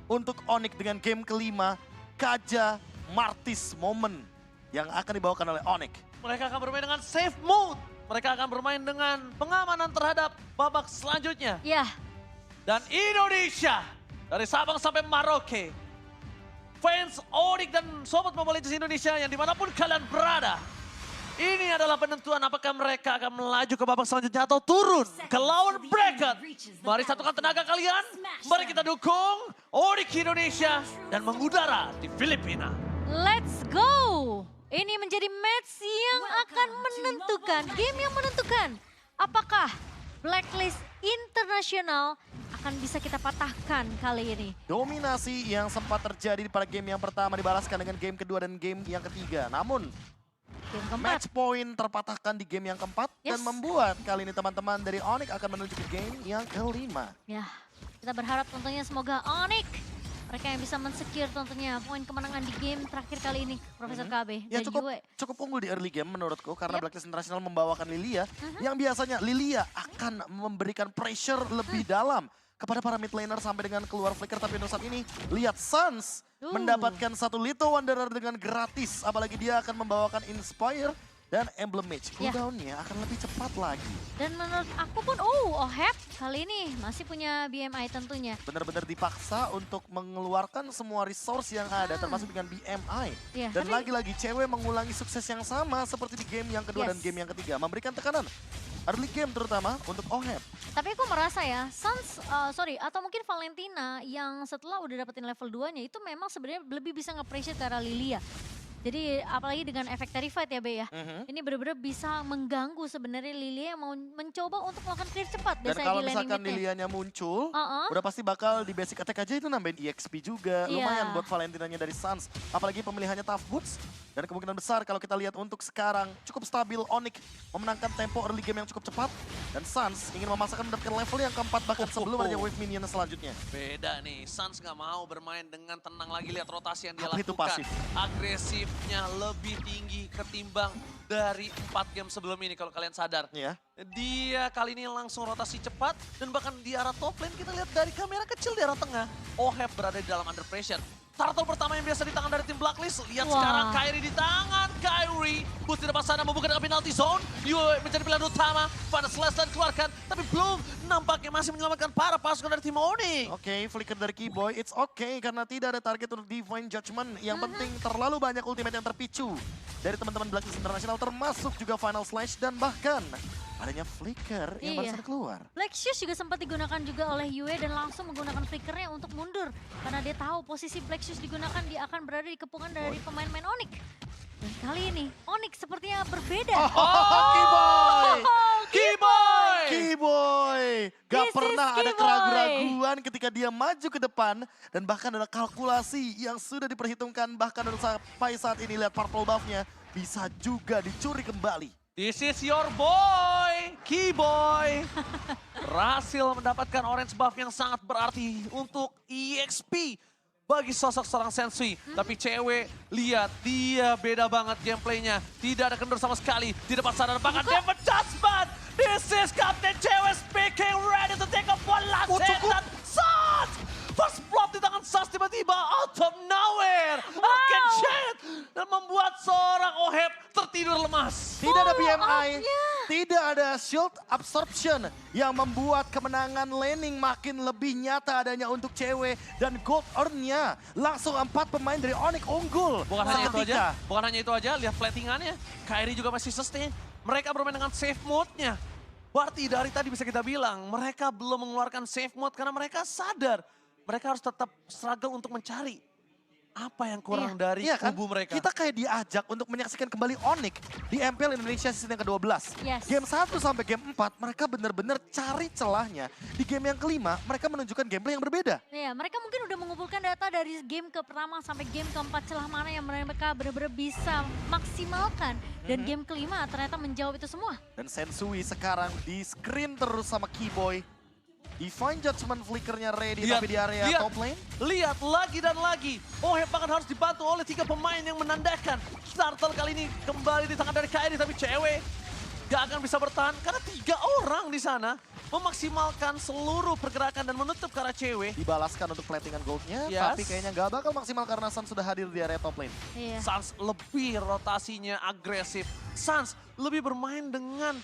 untuk Onyx dengan game kelima, Kaja Martis Moment yang akan dibawakan oleh Onyx. Mereka akan bermain dengan safe mode. Mereka akan bermain dengan pengamanan terhadap babak selanjutnya. Ya, Dan Indonesia, dari Sabang sampai Merauke. Fans Onyx dan Sobat Mobile Legends Indonesia yang dimanapun kalian berada. Ini adalah penentuan apakah mereka akan melaju ke babak selanjutnya atau turun ke lawan bracket. Mari satukan tenaga kalian, mari kita dukung Onyx Indonesia dan mengudara di Filipina. let's go! Ini menjadi match yang akan menentukan, game yang menentukan. Apakah Blacklist Internasional akan bisa kita patahkan kali ini? Dominasi yang sempat terjadi pada game yang pertama dibalaskan dengan game kedua dan game yang ketiga. Namun Game keempat. match point terpatahkan di game yang keempat dan Yes. membuat kali ini teman-teman dari Onyx akan menuju ke game yang kelima. Ya, kita berharap tentunya semoga Onyx mereka yang bisa men-secure tentunya poin kemenangan di game terakhir kali ini, Profesor KB Ya dan cukup Yue. cukup unggul di early game menurutku karena Yep. Blacklist International membawakan Lilia yang biasanya Lilia akan memberikan pressure lebih dalam kepada para mid laner sampai dengan keluar flicker, tapi untuk saat ini lihat Suns mendapatkan satu Little Wanderer dengan gratis, apalagi dia akan membawakan Inspire dan Emblem Mage. Ya. Cooldownnya akan lebih cepat lagi. Dan menurut aku pun, Ohep kali ini masih punya BMI tentunya. Benar-benar dipaksa untuk mengeluarkan semua resource yang ada termasuk dengan BMI. Ya, Dan tapi- lagi-lagi cewek mengulangi sukses yang sama seperti di game yang kedua dan Yes. game yang ketiga. Memberikan tekanan early game terutama untuk Ohep. Tapi aku merasa ya, atau mungkin Valentina yang setelah udah dapetin level 2-nya itu memang sebenarnya lebih bisa nge-pressure ke arah Lilia. Jadi apalagi dengan efek Terrified ya Be ya. Ini benar-benar bisa mengganggu sebenarnya Lilia yang mau mencoba untuk melakukan clear cepat Dan biasanya kalau di landing misalkan mid-nya. Lilianya muncul, Uh-uh. udah pasti bakal di basic attack aja itu nambahin EXP juga. Iya. Lumayan buat Valentinanya dari Suns. Apalagi pemilihannya Tough Boots. Dan kemungkinan besar kalau kita lihat untuk sekarang cukup stabil Onyx memenangkan tempo early game yang cukup cepat. Dan Suns ingin memaksakan mendapatkan level yang keempat bahkan sebelum adanya wave minion selanjutnya. Beda nih, Suns nggak mau bermain dengan tenang lagi, lihat rotasi yang dia Apa itu lakukan. pasif? Agresifnya lebih tinggi ketimbang dari 4 game sebelum ini kalau kalian sadar. Ya. Dia kali ini langsung rotasi cepat dan bahkan di arah top lane kita lihat dari kamera kecil di arah tengah. Ohep berada di dalam under pressure. Turtle pertama yang biasa di tangan dari tim Blacklist. Lihat Wah. sekarang Kairi di tangan Kairi. Bus di depan sana membuka dengan penalty zone. Yue menjadi pilihan utama. Pada Celeste keluarkan. Tapi belum nampaknya masih menyelamatkan para pasukan dari tim Onyx. Oke, flicker dari Keyboy, it's okay karena tidak ada target untuk Divine Judgment. Yang penting terlalu banyak ultimate yang terpicu dari teman-teman Blacklist International termasuk juga Final Slash dan bahkan adanya flicker yang baru Iya. saja keluar. Black Shoes juga sempat digunakan juga oleh Yue dan langsung menggunakan flickernya untuk mundur. Karena dia tahu posisi Black Shoes digunakan, dia akan berada di kepungan dari pemain-pemain Onyx. Dan kali ini Onyx sepertinya berbeda. Keyboy! Keyboy! Keyboy! Gak This is pernah ada Keyboy. keraguan-raguan ketika dia maju ke depan. Dan bahkan ada kalkulasi yang sudah diperhitungkan. Bahkan sampai saat ini lihat purple buff-nya bisa juga dicuri kembali. This is your boy, Keyboy. Berhasil mendapatkan orange buff yang sangat berarti untuk EXP bagi sosok seorang Sensui. Tapi cewek, lihat dia beda banget gameplaynya. Tidak ada kendor sama sekali. Di depan sana bahkan David Judgment. This is Captain Cewek speaking, ready to take up one last hit. Dan Suns! First blood di tangan Suns tiba-tiba out of nowhere. Akan jet dan membuat seorang Ohep tertidur lemas. Tidak ada BMI, maafnya. tidak ada shield absorption yang membuat kemenangan laning makin lebih nyata adanya untuk cewek. Dan gold earn-nya langsung 4 pemain dari Onyx unggul. Bukan hanya itu aja, Seketika. lihat platingannya. Kairi juga masih sustain. Mereka bermain dengan safe mode-nya. Berarti dari tadi bisa kita bilang, mereka belum mengeluarkan safe mode karena mereka sadar. Mereka harus tetap struggle untuk mencari apa yang kurang dari Iya kan? kubu mereka. Kita kayak diajak untuk menyaksikan kembali Onyx di MPL Indonesia season yang ke-12. Yes. Game 1 sampai game 4 mereka benar-benar cari celahnya. Di game yang kelima mereka menunjukkan gameplay yang berbeda. Ya, mereka mungkin udah mengumpulkan data dari game ke pertama sampai game keempat, celah mana yang mereka benar-benar bisa maksimalkan. Dan game kelima ternyata menjawab itu semua. Dan Sensui sekarang di screen terus sama Keyboy. Divine Judgment flickernya ready tapi di area top lane. Lihat lagi dan lagi. Ohep bahkan harus dibantu oleh 3 pemain yang menandakan. Turtle kali ini kembali di tangan dari Kairi tapi cewek gak akan bisa bertahan karena 3 orang di sana. memaksimalkan seluruh pergerakan dan menutup ke arah cewek. Dibalaskan untuk platingan goldnya, Yes. tapi kayaknya nggak bakal maksimal karena Suns sudah hadir di area top lane. Iya. Suns lebih rotasinya agresif. Suns lebih bermain dengan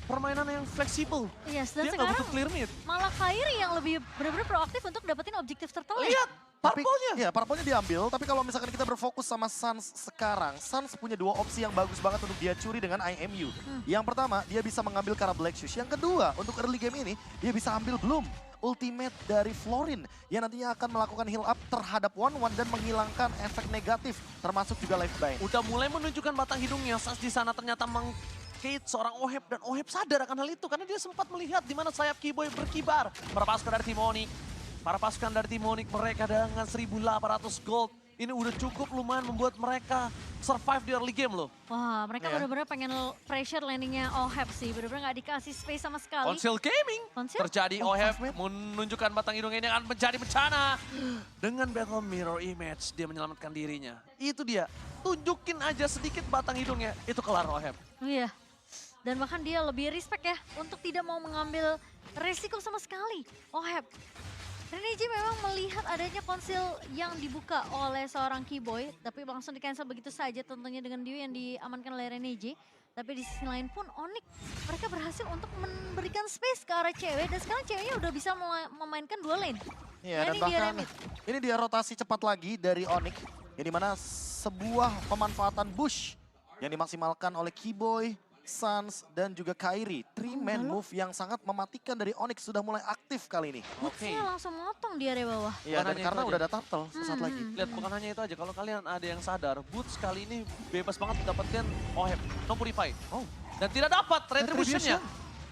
permainan yang fleksibel. Yes, dan Dia nggak sekarang butuh clear mid. malah Kairi yang lebih benar-benar proaktif untuk dapetin objektif tertelit. Lihat, Tapi, purple-nya. ya, purple-nya diambil, tapi kalau misalkan kita berfokus sama Suns sekarang, Suns punya dua opsi yang bagus banget untuk dia curi dengan IMU. Yang pertama, dia bisa mengambil ke arah Black Shoes. Yang kedua, untuk early game ini, dia bisa ambil Bloom. Ultimate dari Florin yang nantinya akan melakukan heal up terhadap 1-1 dan menghilangkan efek negatif, termasuk juga life bind. Udah mulai menunjukkan batang hidungnya. Suns di sana ternyata mengkait seorang Oheb. Dan Oheb sadar akan hal itu karena dia sempat melihat di mana sayap Keyboy berkibar. Para pasukan dari Timonik. Para pasukan dari Timonik mereka dengan 1.800 gold. Ini udah cukup lumayan membuat mereka survive di early game loh. Wah, mereka Iya. benar-benar pengen pressure landingnya Oheb sih. Benar-benar nggak dikasih space sama sekali. Konsil Gaming Konsil? terjadi. Oh, Oheb five map. menunjukkan batang hidung ini akan menjadi bencana. Dengan Battle Mirror Image dia menyelamatkan dirinya. Itu dia. Tunjukin aja sedikit batang hidungnya. Itu kelar Oheb. Iya. Dan bahkan dia lebih respect ya untuk tidak mau mengambil resiko sama sekali. Oheb. Renegi memang melihat adanya konsil yang dibuka oleh seorang Keyboy, tapi langsung di-cancel begitu saja tentunya dengan Dew yang diamankan oleh Renegi. Tapi di sisi lain pun Onyx mereka berhasil untuk memberikan space ke arah cewek dan sekarang ceweknya udah bisa memainkan dua lane. Iya, dan Ini dia bahkan remit. ini dia rotasi cepat lagi dari Onyx, yang dimana sebuah pemanfaatan bush yang dimaksimalkan oleh Keyboy, Suns, dan juga Kairi. Three-man move yang sangat mematikan dari Onyx sudah mulai aktif kali ini. Oke. Bootsnya langsung motong di area bawah. Iya, Bukan dan hanya karena itu udah aja. ada turtle sesaat lagi. Lihat, bukan hanya itu aja. Kalau kalian ada yang sadar, Boots kali ini bebas banget mendapatkan Oheb. No Purify. Oh, Dan tidak dapat retribution-nya.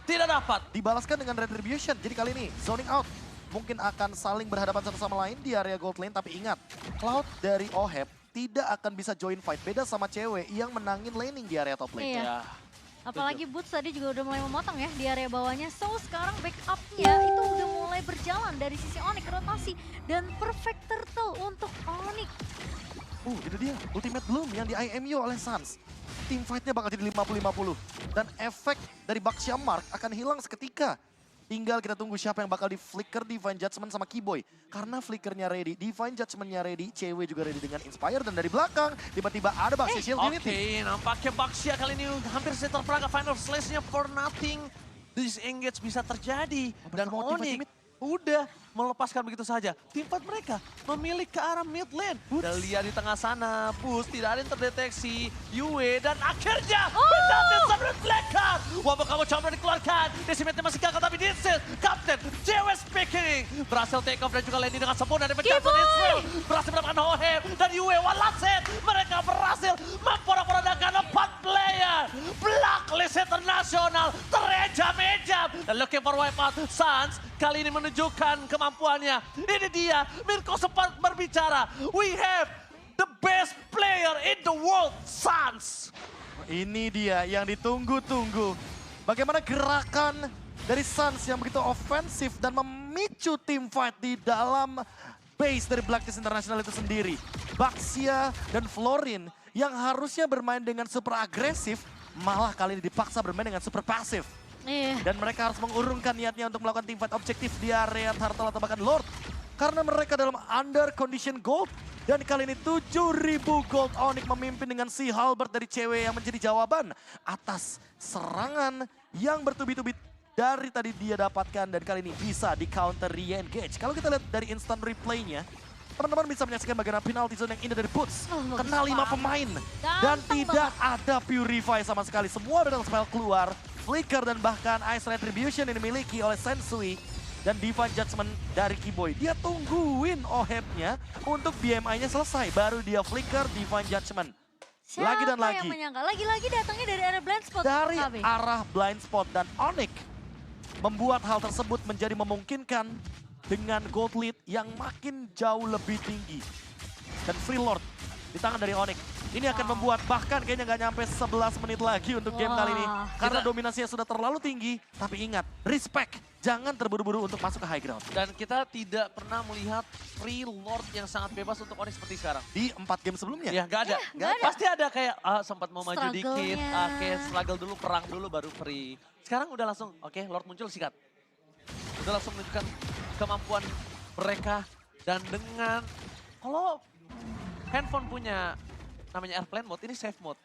Tidak dapat. dibalaskan dengan Retribution. Jadi kali ini zoning out. Mungkin akan saling berhadapan satu sama lain di area gold lane. Tapi ingat, Cloud dari Oheb tidak akan bisa join fight. Beda sama cewek yang menangin laning di area top lane. Iya. Ya. Apalagi Boots tadi juga udah mulai memotong ya di area bawahnya. So sekarang backup-nya itu udah mulai berjalan dari sisi Onyx rotasi. Dan perfect turtle untuk Onyx. Itu dia, Ultimate Bloom yang di IMU oleh Suns. Team fight-nya bakal jadi 50-50. Dan efek dari Baxia Mark akan hilang seketika. Tinggal kita tunggu siapa yang bakal di-flicker Divine Judgment sama Keyboy. Karena flickernya ready, Divine Judgment-nya ready, cewek juga ready dengan Inspire. Dan dari belakang, tiba-tiba ada Baxia Shield Oke, Unity. nampaknya Baxia kali ini hampir saja terperangkap. Final Slash-nya for nothing. Disengage bisa terjadi. Dan mau teamfight Onyx mid? udah melepaskan begitu saja. Teamfight mereka memilih ke arah mid lane. Dan lihat di tengah sana, Boost tidak ada yang terdeteksi. Yue dan akhirnya penalti reflekan. Wabah kamu coba dikeluarkan. Decimate'nya masih gagal tapi this is Captain JW speaking. Berhasil take off dan juga landing dengan sempurna dari pencapaian Israel. Berhasil mendapatkan Oheb dan Yue one last hit. Mereka berhasil memporak-porandakan 4 player. Blacklist internasional terejam-ejam. Dan looking for wipeout. Suns kali ini menunjukkan kemampuannya. Ini dia, Mirko sempat berbicara. We have the best player in the world, Suns. Ini dia yang ditunggu-tunggu. Bagaimana gerakan dari Suns yang begitu ofensif dan memicu tim fight di dalam base dari Blacklist International itu sendiri. Baxia dan Florin yang harusnya bermain dengan super agresif, malah kali ini dipaksa bermain dengan super pasif. Iya. Dan mereka harus mengurungkan niatnya untuk melakukan teamfight objektif di area Turtle atau bahkan Lord. Karena mereka dalam under condition gold. Dan kali ini 7.000 gold. Onyx memimpin dengan si Halbert dari cewek yang menjadi jawaban atas serangan yang bertubi-tubi dari tadi dia dapatkan. Dan kali ini bisa di counter re-engage. Kalau kita lihat dari instant replaynya, teman-teman bisa menyaksikan bagaimana penalty zone yang indah dari Boots. Oh, bagus Kena 5 banget. pemain. Dan Ganteng tidak ada Purify sama sekali. Semua dalam spell keluar. Flicker dan bahkan Ice Retribution yang dimiliki oleh Sensui. Dan Divine Judgment dari Keyboy. Dia tungguin Ohebnya untuk BMI-nya selesai. Baru dia Flicker Divine Judgment. Siapa Lagi dan yang lagi. menyangka? Lagi-lagi datangnya dari area blind spot. Dari KB. arah blind spot. Dan Onyx membuat hal tersebut menjadi memungkinkan dengan gold lead yang makin jauh lebih tinggi. Dan Free Lord di tangan dari Onyx. Ini akan membuat bahkan kayaknya nggak nyampe 11 menit lagi untuk game kali ini. Wah. Karena dominasinya sudah terlalu tinggi. Tapi ingat, respect. Jangan terburu-buru untuk masuk ke high ground. Dan kita tidak pernah melihat Free Lord yang sangat bebas untuk Onyx seperti sekarang. Di 4 game sebelumnya. Ya nggak ada. nggak ada. Pasti ada kayak sempat mau maju dikit, Struggle-nya. oke struggle dulu, perang dulu baru free. Sekarang udah langsung, oke Lord muncul sikat. udah langsung menunjukkan kemampuan mereka. Dan dengan, kalau handphone punya namanya airplane mode, ini safe mode.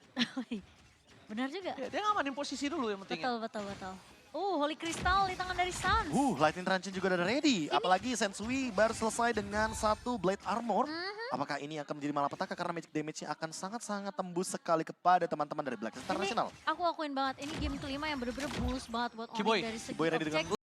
Benar juga. Ya, dia ngamanin posisi dulu yang pentingnya. Betul. Holy Crystal di tangan dari Suns. Lightning Truncheon juga udah ready. Apalagi Sensui baru selesai dengan satu Blade Armor. Apakah ini akan menjadi malapetaka karena magic damage-nya akan sangat-sangat tembus sekali kepada teman-teman dari Black Ini International. aku akuin banget, ini game kelima yang bener-bener bulls banget buat Kiboy. Onyx dari segi Kiboy ready dengan objek.